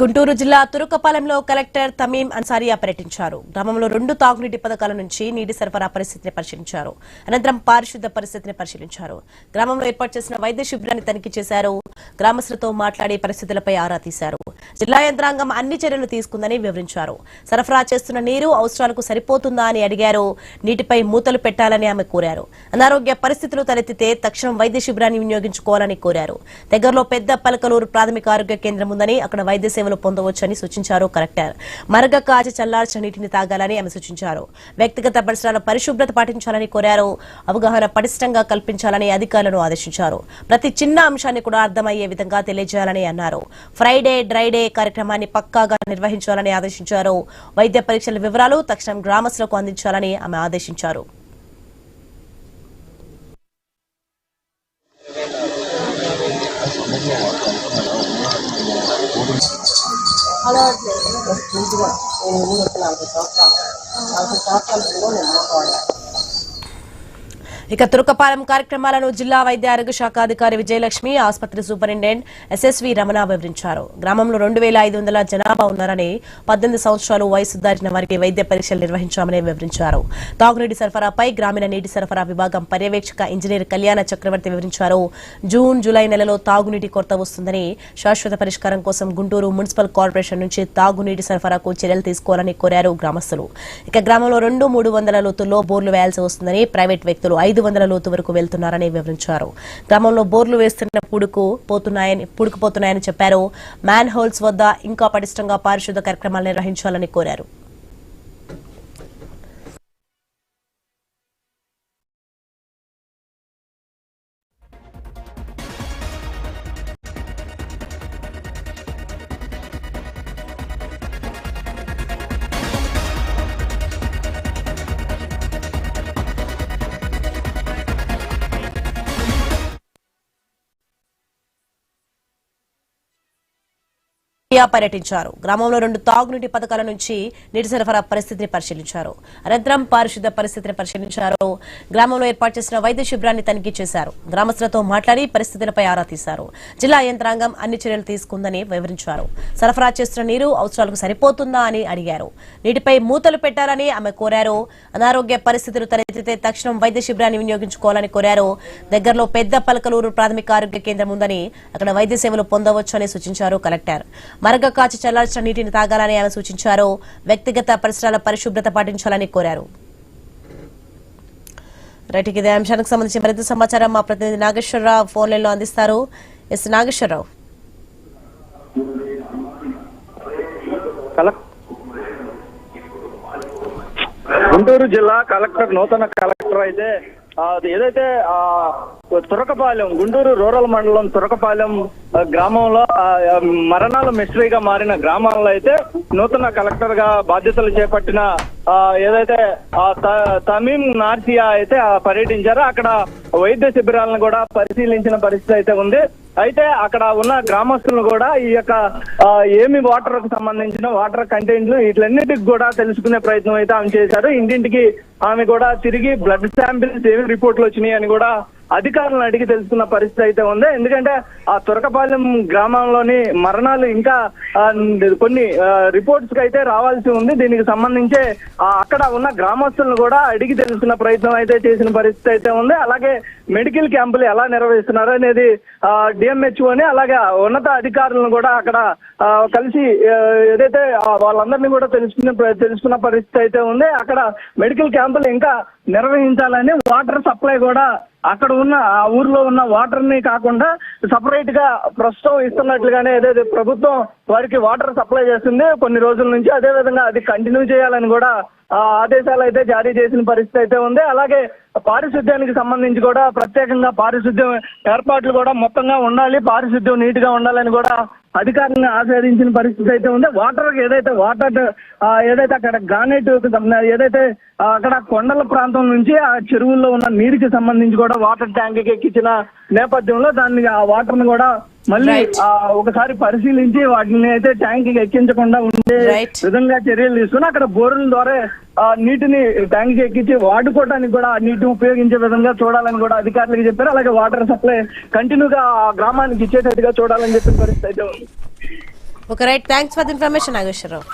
గుంటూరు జిల్లా తురుకపాలెంలో కలెక్టర్ తమీం అన్సారియా పర్యటించారు. గ్రామంలో 2 తాగునీటి పథకాల నుంచి నీటి సరఫరా పరిస్థితిని పరిశీలించారు. అనంతరం పారిశుద్ధ పరిస్థితిని పరిశీలించారు. గ్రామంలో ఏర్పాటు చేసిన వైద్య శిబిరాన్ని తనిఖీ చేశారు. గ్రామస్తులతో మాట్లాడి పరిస్థితులపై ఆరా తీశారు. జిల్లా యంత్రాంగం అన్ని చర్యలు తీసుకుందని వివరించారు. సరఫరా చేస్తున్న నీరు అవసరాలకు సరిపోతుందా అని అడిగారు. నీటిపై మూతలు పెట్టాలని ఆమె కోరారు. అనారోగ్య పరిస్థితులు తలెత్తితే తక్షణం వైద్య శిబిరాన్ని వినియోగించుకోవాలని కోరారు. దగ్గరలో పెద్ద పలకలూరు ప్రాథమిక ఆరోగ్య కేంద్రం ఉందని అక్కడ వైద్య సేవలు పొందవచ్చని సూచించారు కలెక్టర్. మరగ కాచి చల్లార్చిన నీటిని తాగాలని ఆమె సూచించారు. వ్యక్తిగత పరిసరాల పరిశుభ్రత పాటించాలని కోరారు. అవగాహన పటిష్టంగా కల్పించాలని అధికారులను ఆదేశించారు. ప్రతి చిన్న అంశాన్ని కూడా అర్థమయ్యే విధంగా తెలియజేయాలని అన్నారు. ఫ్రైడే డ్రైడే కార్యక్రమాన్ని పక్కాగా నిర్వహించాలని ఆదేశించారు. వైద్య పరీక్షల వివరాలు తక్షణం గ్రామస్తులకు అందించాలని ఆమె ఆదేశించారు. ఇక తురుకపాలెం కార్యక్రమాలను జిల్లా వైద్య ఆరోగ్య శాఖ అధికారి విజయలక్ష్మి, ఆసుపత్రి సూపరింటెండెంట్ ఎస్ఎస్వి రమణ వివరించారు. గ్రామంలో 2500 జనాభా ఉన్నారని 18 సంవత్సరాలు వయసు దాటిన వారికి వైద్య పరీక్షలు నిర్వహించామని వివరించారు. తాగునీటి సరఫరాపై గ్రామీణ నీటి సరఫరా విభాగం పర్యవేక్షక ఇంజనీర్ కళ్యాణ చక్రవర్తి వివరించారు. జూన్ జూలై నెలలో తాగునీటి కొరత వస్తుందని, శాశ్వత పరిష్కారం కోసం గుంటూరు మున్సిపల్ కార్పొరేషన్ నుంచి తాగునీటి సరఫరాకు చర్యలు తీసుకోవాలని కోరారు గ్రామస్తులు. ఇక గ్రామంలో 200-300 లోతుల్లో బోర్లు వేయాల్సి వస్తుందని, ప్రైవేట్ వ్యక్తులు 500 లోతు వరకు వెళ్తున్నారని వివరించారు. గ్రామంలో బోర్లు వేస్తున్న పూడుకుపోతున్నాయని చెప్పారు. మ్యాన్ హోల్స్ వద్ద ఇంకా పటిష్టంగా పారిశుద్ధ కార్యక్రమాలు నిర్వహించాలని కోరారు. పర్యటించారు. గ్రామంలో 2 తాగునీటి పథకాల నుంచి నీటి సరఫరా పరిస్థితిని పరిశీలించారు. అనంతరం పారిశుద్ధ పరిస్థితిని పరిశీలించారు. గ్రామంలో ఏర్పాటు చేసిన వైద్య శిబిరాన్ని తనిఖీ చేశారు. గ్రామస్తులతో మాట్లాడి పరిస్థితులపై ఆరా తీశారు. జిల్లా యంత్రాంగం అన్ని చర్యలు తీసుకుందని వివరించారు. సరఫరా చేస్తున్న నీరు అవసరాలకు సరిపోతుందా అని అడిగారు. నీటిపై మూతలు పెట్టాలని ఆమె కోరారు. అనారోగ్య పరిస్థితులు తలెత్తితే తక్షణం వైద్య శిబిరాన్ని వినియోగించుకోవాలని కోరారు. దగ్గరలో పెద్ద పలకలూరు ప్రాథమిక ఆరోగ్య కేంద్రం ఉందని అక్కడ వైద్య సేవలు పొందవచ్చని సూచించారు కలెక్టర్. మరగ కాచి చల్లార్చిన నీటిని తాగాలని ఆమె సూచించారు. వ్యక్తిగత పరిసరాల పరిశుభ్రత పాటించాలని కోరారు. రైట్, ఇదే అంశానికి సంబంధించి మరింత సమాచారం మా ప్రతినిధి నాగేశ్వరరావు ఫోన్ లైన్ లో అందిస్తారు. ఎస్ నాగేశ్వరరావు. గుంటూరు జిల్లా కలెక్టర్, నూతన కలెక్టర్ అయితే ఏదైతే తురకపాలెం, గుంటూరు రూరల్ మండలం తురకపాలెం గ్రామంలో మరణాలు మిస్టరీగా మారిన గ్రామాల్లో అయితే నూతన కలెక్టర్ గా బాధ్యతలు చేపట్టిన ఏదైతే తమీం నార్సియా అయితే పర్యటించారో అక్కడ వైద్య శిబిరాలను కూడా పరిశీలించిన పరిస్థితి అయితే ఉంది. అయితే అక్కడ ఉన్న గ్రామస్తులను కూడా ఈ యొక్క ఏమి వాటర్ కు సంబంధించిన వాటర్ కంటెంట్లు వీటిలన్నిటికి కూడా తెలుసుకునే ప్రయత్నం అయితే ఆమె చేశారు. ఇంటింటికి ఆమె కూడా తిరిగి బ్లడ్ శాంపిల్స్ ఏమి రిపోర్ట్లు వచ్చినాయి అని కూడా అధికారులను అడిగి తెలుసుకున్న పరిస్థితి అయితే ఉంది. ఎందుకంటే ఆ తురకపాలెం గ్రామంలోని మరణాలు ఇంకా కొన్ని రిపోర్ట్స్ కి అయితే రావాల్సి ఉంది. దీనికి సంబంధించే అక్కడ ఉన్న గ్రామస్తులను కూడా అడిగి తెలుసుకున్న ప్రయత్నం అయితే చేసిన పరిస్థితి అయితే ఉంది. అలాగే మెడికల్ క్యాంపులు ఎలా నిర్వహిస్తున్నారు అనేది డిఎంహెచ్ఓని అలాగే ఉన్నత అధికారులను కూడా అక్కడ కలిసి ఏదైతే వాళ్ళందరినీ కూడా తెలుసుకున్న పరిస్థితి అయితే ఉంది. అక్కడ మెడికల్ క్యాంపులు ఇంకా నిర్వహించాలని, వాటర్ సప్లై కూడా అక్కడ ఉన్న ఆ ఊర్లో ఉన్న వాటర్ ని కాకుండా సపరేట్ గా ప్రస్తుతం ఇస్తున్నట్లుగానే ఏదైతే ప్రభుత్వం వారికి వాటర్ సప్లై చేస్తుంది కొన్ని రోజుల నుంచి, అదే విధంగా అది కంటిన్యూ చేయాలని కూడా ఆదేశాలు అయితే జారీ చేసిన పరిస్థితి అయితే ఉంది. అలాగే పారిశుద్ధ్యానికి సంబంధించి కూడా ప్రత్యేకంగా పారిశుద్ధ్యం ఏర్పాట్లు కూడా మొత్తంగా ఉండాలి, పారిశుద్ధ్యం నీట్ గా ఉండాలని కూడా అధికారులను ఆస్వాదించిన పరిస్థితి అయితే ఉంది. వాటర్ ఏదైతే అక్కడ గ్రానైట్ ఏదైతే అక్కడ కొండల ప్రాంతం నుంచి ఆ చెరువుల్లో ఉన్న నీరుకి సంబంధించి కూడా వాటర్ ట్యాంక్ కి ఎక్కించిన నేపథ్యంలో దాన్ని ఆ వాటర్ ని కూడా మళ్ళీ ఒకసారి పరిశీలించి వాటిని అయితే ట్యాంక్ కి ఎక్కించకుండా ఉండే విధంగా చర్యలు తీసుకుని అక్కడ బోర్ల ద్వారా నీటిని ట్యాంక్ కి ఎక్కించి వాడుకోవడానికి కూడా నీటిని ఉపయోగించే విధంగా చూడాలని కూడా అధికారులకు చెప్పారు. అలాగే వాటర్ సప్లై కంటిన్యూగా గ్రామానికి ఇచ్చేటట్టుగా చూడాలని చెప్పిన పరిస్థితి అయితే ఉంది. Okay right, thanks for the information Nageswararao.